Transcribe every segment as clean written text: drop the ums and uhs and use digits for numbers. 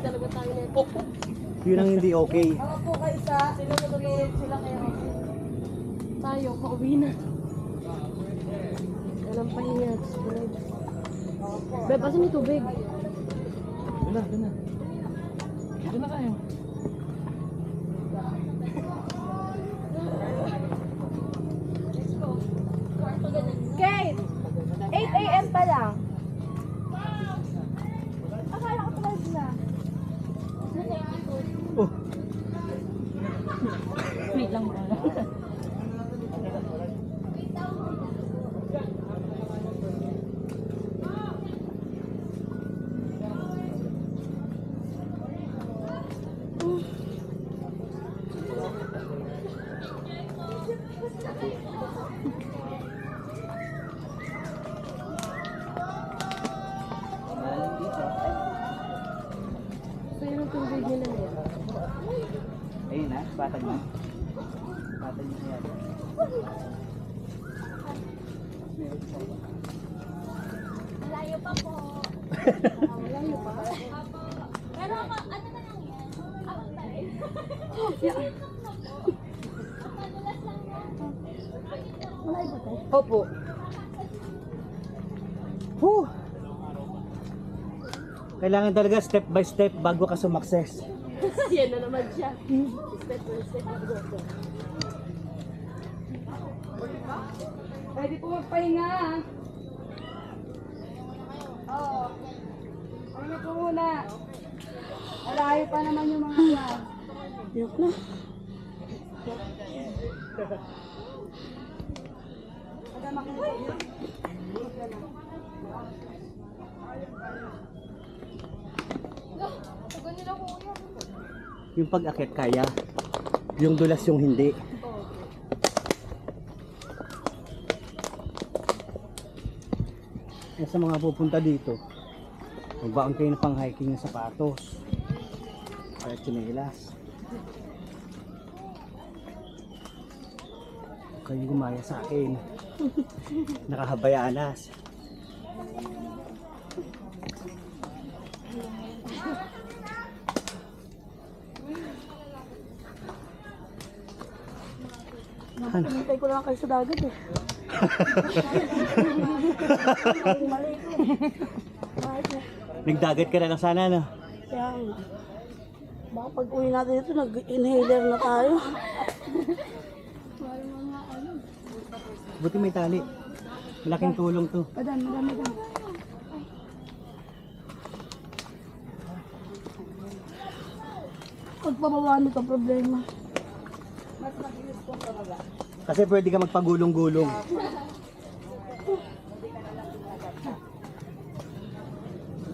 talaga tayo nito. Yun ang hindi okay. Ako po kayo sa sila matulungan sila kaya okay. Tayo, pauwi na. Walang pahinga. Beb, asan yung tubig? Doon na. Doon na kayo. Kate! 8 AM pa lang. Akala ko pala sila. Oh. Wait lang pala. Sa'yo ng tubig nila na yan. Ayun na, batag na. Batag na yan. Malayo pa po. Malayo pa. Pero ano na lang yan? Ako pa rin. Madulas lang yan. Malayo ba tayo? Opo. Whew. Kailangan talaga step by step bago ka sumakses. Yan na naman siya. Step by step. Go. Pwede po magpahinga. Oo. Pahinga po muna. Malayo pa naman yung mga yan. Yok na. Ada makikita. Tagal nila kuya. Yung pag-akit kaya, yung dulas yung hindi. Sa mga pupunta dito, magbaon kayo ng pang-hiking na sapatos. Kaya tsinelas. Huwag kayong gumaya sa akin. Nakahabayanas. Hintay ko lang kayo sa dagat eh. Mali ko. Bakit na? Nagdagat ka na lang sana, no? Kaya, baka pag uwi natin ito, nag-inhaler na tayo. Buti may tali. Malaking tulong to. Adan. Pagpababa nito problema. Mas mabilis kong pababa. Kasi pwede ka magpagulong-gulong.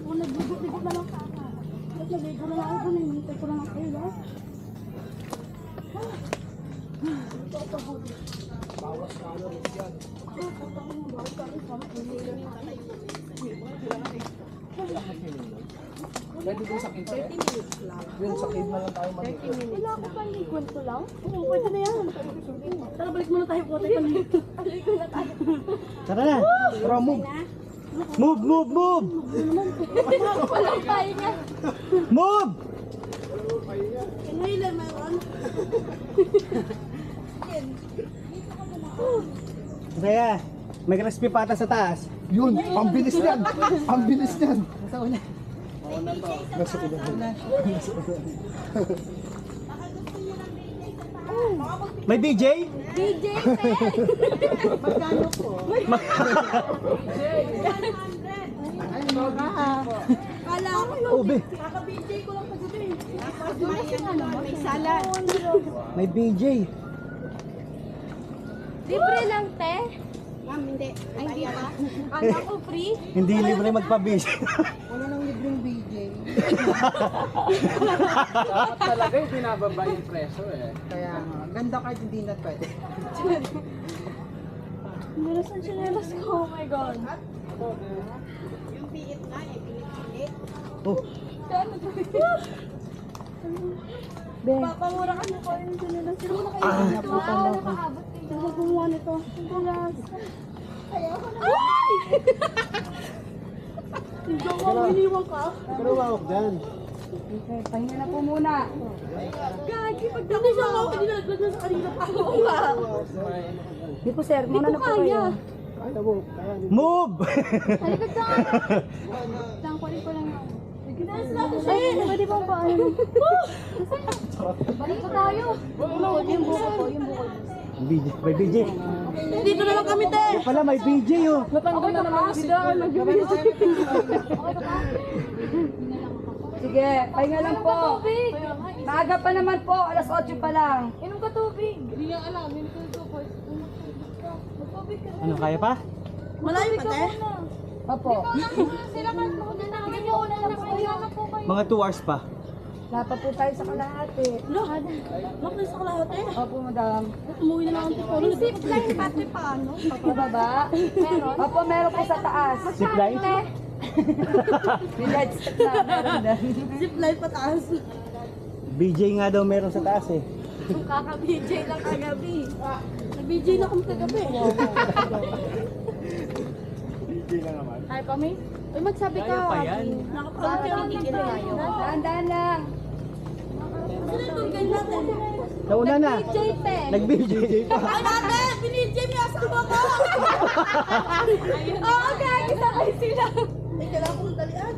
Kung nagbigot-bigot na lang kaka. Ba't nabigo na lang ako, hinintay ko na lang kayo lang. Bawas calories yan. Pwede din sa kinsa. 30 minutes lang. Yung sa cave na lang tayo mag-ikot. 30 minutes. Wala ko pang likod ko lang. Oo, pwede na yan. Tara, balik muna tayo po. Tayo balik na tayo. Tara na. Tara, move. Move. Walang tayo niya. Move! Inhaler mayroon. Kaya, may crispy pata sa taas. Yun, pambilis niyan. Pambilis niyan. Nasa una. Nasa ulan. May BJ? DJ Magkano po? Kala ko Ube. kaka-BJ ko lang pagdating. May salad. May BJ. Libre lang, te. Ma'am, hindi. Ay, hindi ba? Kala ko free. Hindi libre magpa-BJ. Wala nang libreng BJ. Talaga yung binababa yung preso eh. Kaya ganda card hindi na pwede. Meron sa chinelas ko. Oh my God. Yung piit nga, pilit-pilit. Oh, Papamura kasi po yung chinelas. Sino na kayo? Wow, nakakaabot kayo. Sino kumuha nito? Chinelas. Hindi ko iniwan ka. pero wawag dan. Okay, pahinga na po muna. Gagi, pag hindi siya ako, hindi nalaglag na sa kanila pa ako nga. Di po sir, muna na po kayo. Move! Halika ka nga. Tangkulin ko lang ako. Ay, pwede ba ba? Balik pa tayo. Yung buko po, yung buko. BJ, may BJ. Dito na lang kami, te. Yung pala, may BJ oh. Natanggal na naman si Daan. Sige, pahinga lang po. Maaga pa naman po, alas 8 pa lang. Inom ka tubig. Hindi niya alam, inom ka tubig. Magtubig ka na. Ano, kaya pa? Malayo pa, te? Opo, Sila ka mo na namin yung una na kayo na po kayo. Mga 2 hours pa. lapa po tayo sa kalahati. Bakit sa kalahati? Opo, madam. Umuwi na lang ang tipo. Zip line pati paano? Opo, baba. Meron? Opo, meron po sa taas. Zipline? May light stick na meron din. Zip line pataas. BJ nga daw meron sa taas eh. Kaka-BJ lang kagabi. Nag-BJ na kami kagabi. Ay, Pami? Uy, magsabi ka. Kaya pa yan. Nakapagod ka hindi kinayo. Daan-daan lang. Sino itong kayo natin? Nauna na. BJ, te. Nag-BJ pa. Ay, ate! Binij mo yung asawa ko! Oo, kaya sabay sila. Ay, kailangan kong dalian.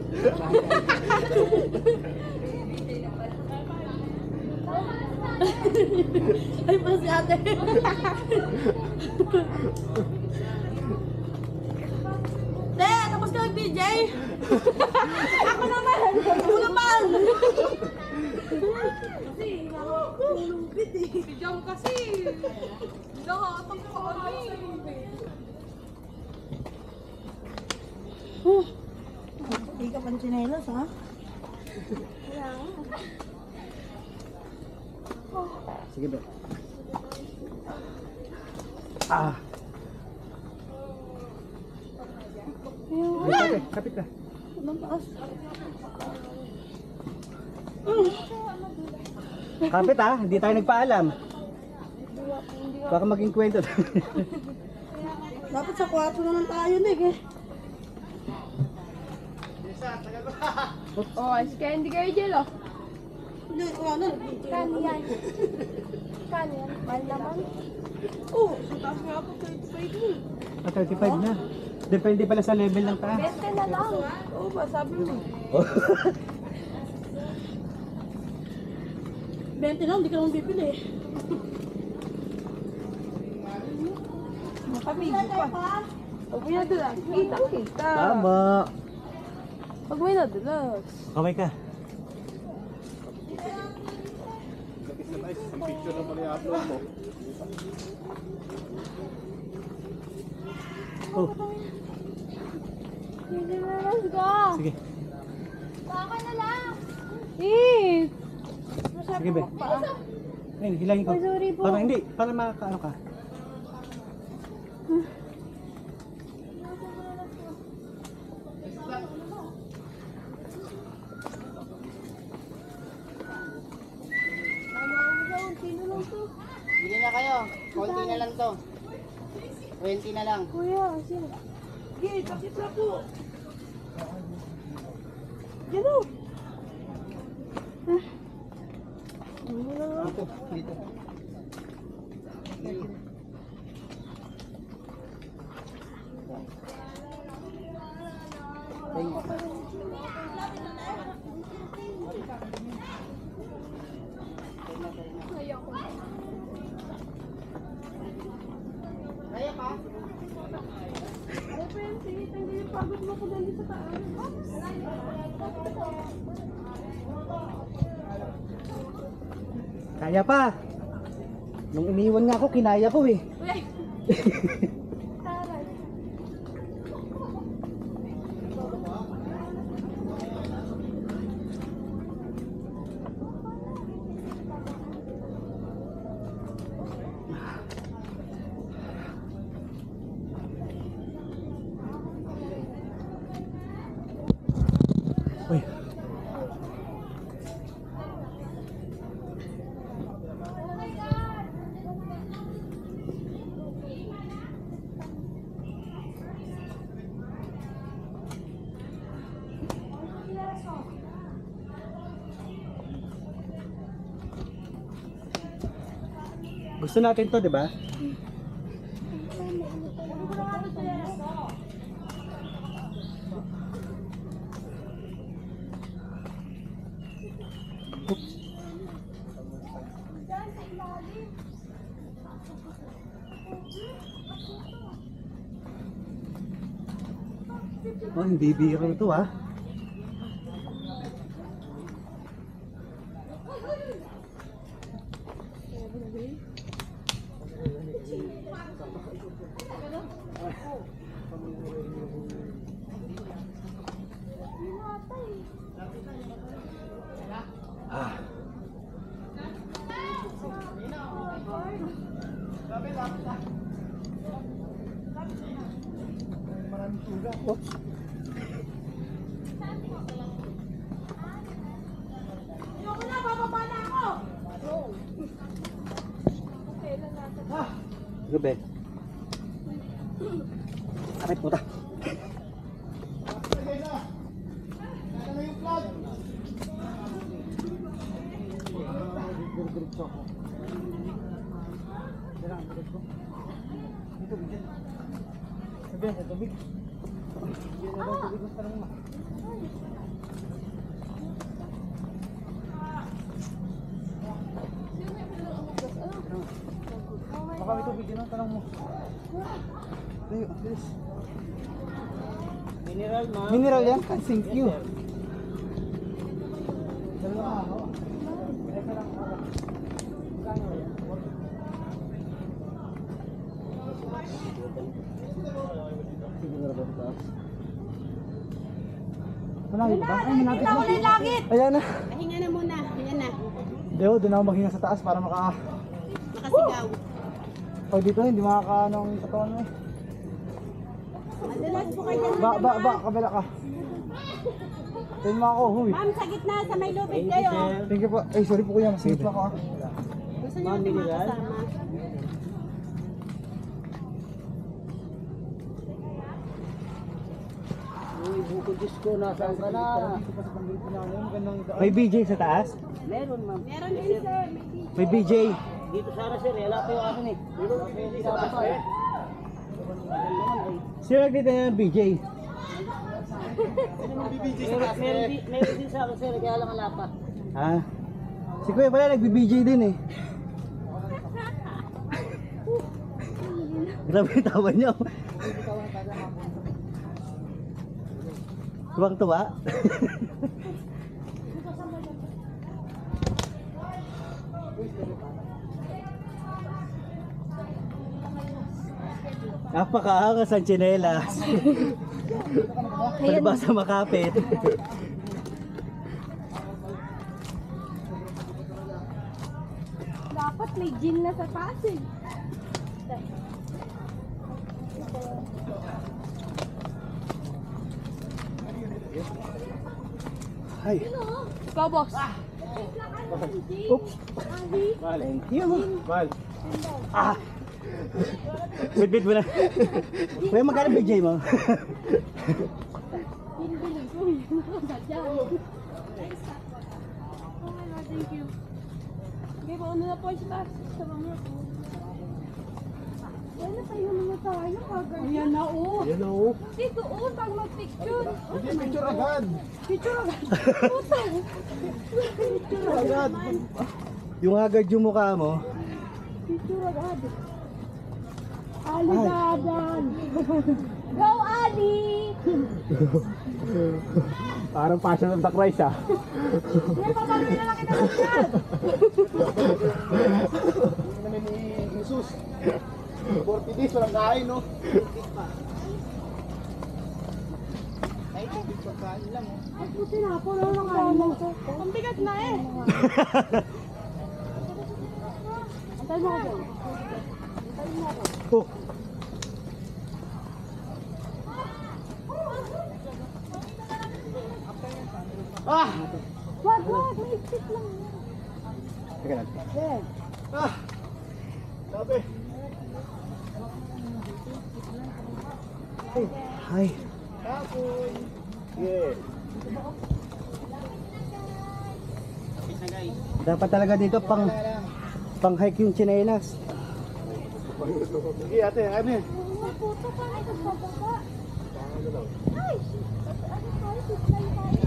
Ay, pala si ate. Te, tapos ka mag-BJ? Ako naman! Ako naman! Kasi, nalulupit eh. Bidyan kasi. Nakakatang ko kami. Hindi ka pang chinelas, ha? Sige ba? Ah. Kapit, kapit ka. Kapit ah, hindi tayo nagpaalam. Baka maging kwento. Dapat sa 4 na lang tayo, Nick, eh. Oh, si Candy Girl Jello. Hindi, ano, Kani yan. Kani yan. Mahal naman. Oo, sa taas nga po, 35 mo. 35 na. Depende pala sa level ng taas. Bente na lang. Oo ba, sabi mo. 20 lang, hindi ka naman bibili. Makapigil pa. Pag may nadulas, kita. Tama. Pag may nadulas. Kamay ka. Oh, Hindi na, let's go. sige. Baka na lang. Eh! Sige be. Ayun, hilangin ko. sorry po. Para hindi, para makakaano ka. Bili na kayo. Konti na lang to. 20 na lang. Kuya, sino? Sige, takip na po. Gano? Dito, dito. Kaya pa? Pagod mo ko dali sa taas. Kaya pa. Nung iniwan nga ako, kinaya ko eh. Uy. Gusto natin to, di ba? Oh, hindi biro ito ah. Gabi. Aray puta. Baka may tubig yun ang tanong mo. Tayo, bilis. Mineral, ma'am. Mineral yan? Thank you. Malapit ba? Ay, malapit na. Wala yung langit! Ayan na. Pahinga na muna. Ayan na. Deo, doon ako maghinga sa taas para Makasigaw. pag dito hindi makakaano ang katawan mo eh. Madalas po kayo dyan. Kabila ka. Tingnan mo ako, huy. Ma'am, sa gitna, sa may lubid kayo. Thank you po. Ay, sorry po kuya, masingit pa ako ah. Gusto niyo natin makasama. Uy, buko Diyos ko, nasaan ka na? May BJ sa taas? Meron, ma'am. Meron din, sir. May BJ. Dito sana, sir. Wala pa yung akin eh. Dito sa taas eh. Sir, dito na yung BJ. Meron din sa akin, sir. Kaya lang wala pa. Ha? Si kuya pala nagbi-BJ din eh. Grabe yung tawa niyo. Tuwang-tuwa. Napakaangas ang tsinelas. Palibasa makapit. Dapat may gin na sa taas eh. Ay. Ikaw, boss. Oops. Thank you. Ah. Bit mo na. Kuya, magkano BJ mo? Thank you. Okay, paano na po sa taas? Sa mga po. Yan na tayo naman tayo. Ayan na, oh. Yan o. Dito, oh, pag mag-picture. Hindi, picture agad. Picture agad. Puta. Picture agad. Yung agad yung mukha mo. Picture agad. Ali Dadan. Go, Ali! Parang Passion of the Christ ah. Hindi, papagawin na lang kita sa chat. Hindi naman ni Jesus. 40 days, walang kain, no? Ay, tubig pagkain lang. Ay, puti na ako. Wala lang kain. Ang bigat na eh. Antay mo ako dyan. Antay mo ako. Oh. Ah! Wag, may stick lang. Teka lang. There. Ah! Sabi. Hi. Kapoy. Yeah. Kapit na, guys. Dapat talaga dito pang Pang-hike yung tsinelas. Sige ate, ano yun? Mga puto pa na nagbababa. Ay! Ano tayo? Signal tayo.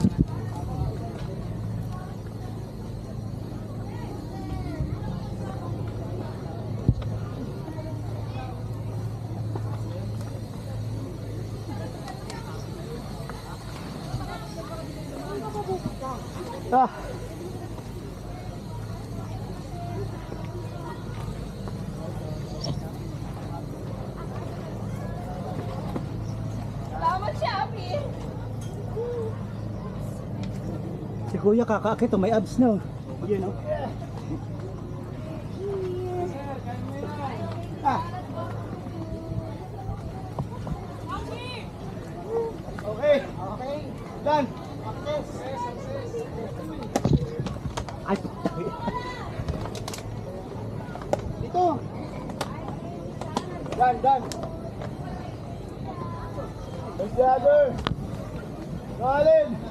Ah! Salamat siya, Abi. Si Kuya kakaakit, may abs na. Oh. Yan oh. Okay. Done. Ay! Dito. Done. There's the other. Colin.